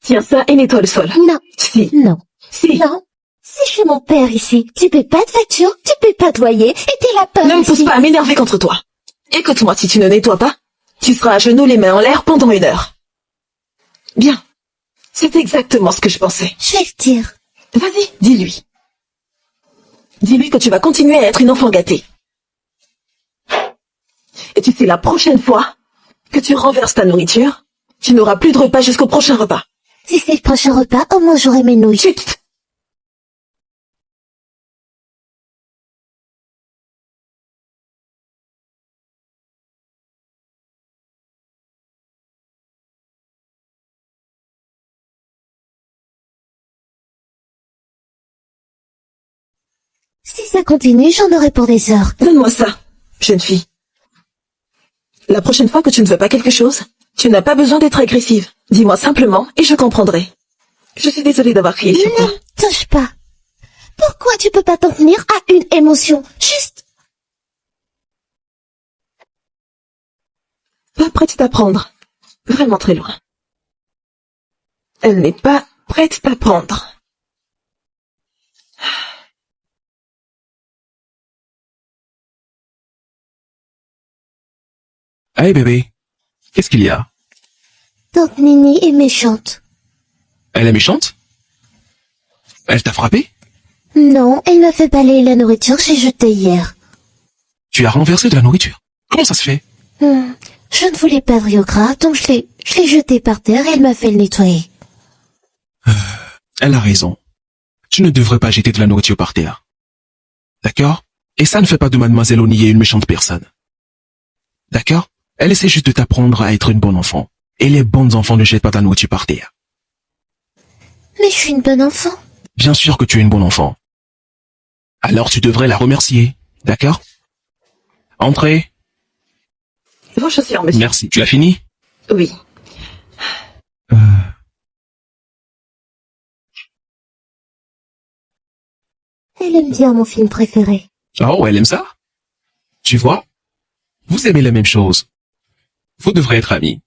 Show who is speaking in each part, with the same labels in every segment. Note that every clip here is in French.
Speaker 1: Tiens ça et nettoie le sol.
Speaker 2: Non,
Speaker 1: Si.
Speaker 2: non,
Speaker 1: Si.
Speaker 2: non. C'est chez mon père ici. Tu paies pas de facture, tu paies pas de loyer, et t'es la peur
Speaker 1: Ne me pousse
Speaker 2: ici.
Speaker 1: pas à m'énerver contre toi. Écoute-moi, si tu ne nettoies pas, tu seras à genoux les mains en l'air pendant 1 heure. Bien. C'est exactement ce que je pensais.
Speaker 2: Je vais le dire.
Speaker 1: Vas-y, dis-lui. Dis-lui que tu vas continuer à être une enfant gâtée. Et tu sais, la prochaine fois que tu renverses ta nourriture, tu n'auras plus de repas jusqu'au prochain repas.
Speaker 2: Si c'est le prochain repas, au moins j'aurai mes nouilles.
Speaker 1: Chut!
Speaker 2: Si ça continue, j'en aurai pour des heures.
Speaker 1: Donne-moi ça, jeune fille. La prochaine fois que tu ne veux pas quelque chose, tu n'as pas besoin d'être agressive. Dis-moi simplement et je comprendrai. Je suis désolée d'avoir crié sur toi.
Speaker 2: Ne touche pas. Pourquoi tu peux pas t'en tenir à une émotion? Juste.
Speaker 1: Pas prête d'apprendre. Vraiment très loin. Elle n'est pas prête d'apprendre.
Speaker 3: Hey bébé, qu'est-ce qu'il y a?
Speaker 2: Tante Nini est méchante.
Speaker 3: Elle est méchante? Elle t'a frappé?
Speaker 2: Non, elle m'a fait balayer la nourriture que j'ai jetée hier.
Speaker 3: Tu as renversé de la nourriture? Comment ça se fait?
Speaker 2: Je ne voulais pas de riz au gras, donc je l'ai jeté par terre et elle m'a fait le nettoyer.
Speaker 3: Elle a raison. Tu ne devrais pas jeter de la nourriture par terre. D'accord? Et ça ne fait pas de mademoiselle O'Neill une méchante personne. D'accord? Elle essaie juste de t'apprendre à être une bonne enfant. Et les bons enfants ne jettent pas de la nourriture par terre.
Speaker 2: Mais je suis une bonne enfant.
Speaker 3: Bien sûr que tu es une bonne enfant. Alors tu devrais la remercier. D'accord? Entrez.
Speaker 1: Vos chaussures, monsieur.
Speaker 3: Merci. Tu as fini?
Speaker 1: Oui.
Speaker 2: Elle aime bien mon film préféré.
Speaker 3: Oh, elle aime ça? Tu vois? Vous aimez les mêmes choses. Vous devrez être amis.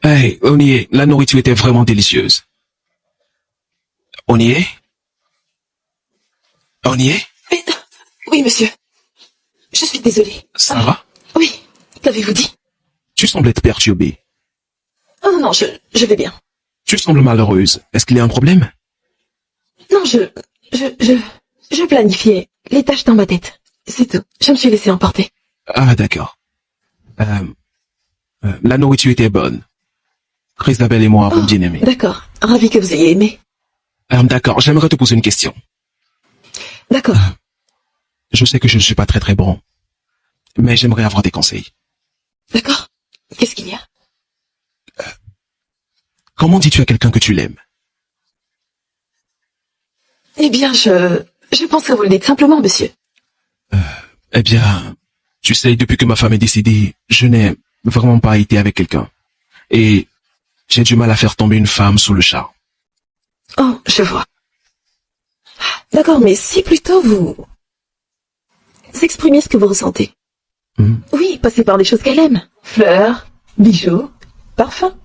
Speaker 3: Hey, O'Neill, la nourriture était vraiment délicieuse. O'Neill? O'Neill?
Speaker 1: Oui, monsieur. Je suis désolée.
Speaker 3: Ça va?
Speaker 1: Oui. Qu'avez-vous dit?
Speaker 3: Tu sembles être perturbée.
Speaker 1: Oh non, je vais bien.
Speaker 3: Tu sembles malheureuse. Est-ce qu'il y a un problème?
Speaker 1: Non, je planifiais les tâches dans ma tête. C'est tout. Je me suis laissé emporter.
Speaker 3: Ah, d'accord. La nourriture était bonne. Christabel et moi avons bien aimé.
Speaker 1: D'accord. Ravi que vous ayez aimé.
Speaker 3: D'accord, j'aimerais te poser une question.
Speaker 1: D'accord.
Speaker 3: Je sais que je ne suis pas très très bon, mais j'aimerais avoir des conseils.
Speaker 1: D'accord. Qu'est-ce qu'il y a?
Speaker 3: Comment dis-tu à quelqu'un que tu l'aimes?
Speaker 1: Eh bien, je pense que vous le dites simplement, monsieur.
Speaker 3: Eh bien, tu sais, depuis que ma femme est décédée, je n'ai vraiment pas été avec quelqu'un. Et j'ai du mal à faire tomber une femme sous le charme.
Speaker 1: Oh, je vois. D'accord, mais si plutôt vous exprimez ce que vous ressentez. Oui, passez par des choses qu'elle aime. Fleurs, bijoux, parfums.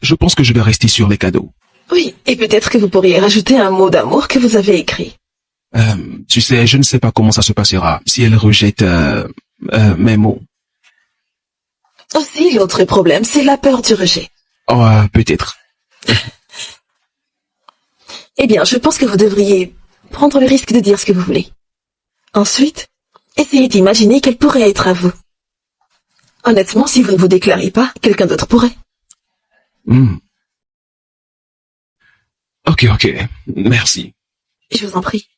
Speaker 3: Je pense que je vais rester sur les cadeaux.
Speaker 1: Oui, et peut-être que vous pourriez rajouter un mot d'amour que vous avez écrit.
Speaker 3: Tu sais, je ne sais pas comment ça se passera si elle rejette mes mots.
Speaker 1: Aussi, l'autre problème, c'est la peur du rejet.
Speaker 3: Oh, peut-être.
Speaker 1: Eh bien, je pense que vous devriez prendre le risque de dire ce que vous voulez. Ensuite, essayez d'imaginer quelle pourrait être à vous. Honnêtement, si vous ne vous déclarez pas, quelqu'un d'autre pourrait.
Speaker 3: Ok, merci.
Speaker 1: Je vous en prie.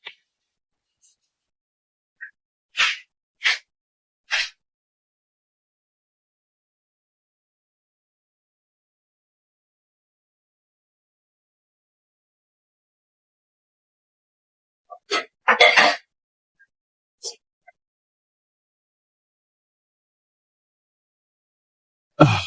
Speaker 4: Ah.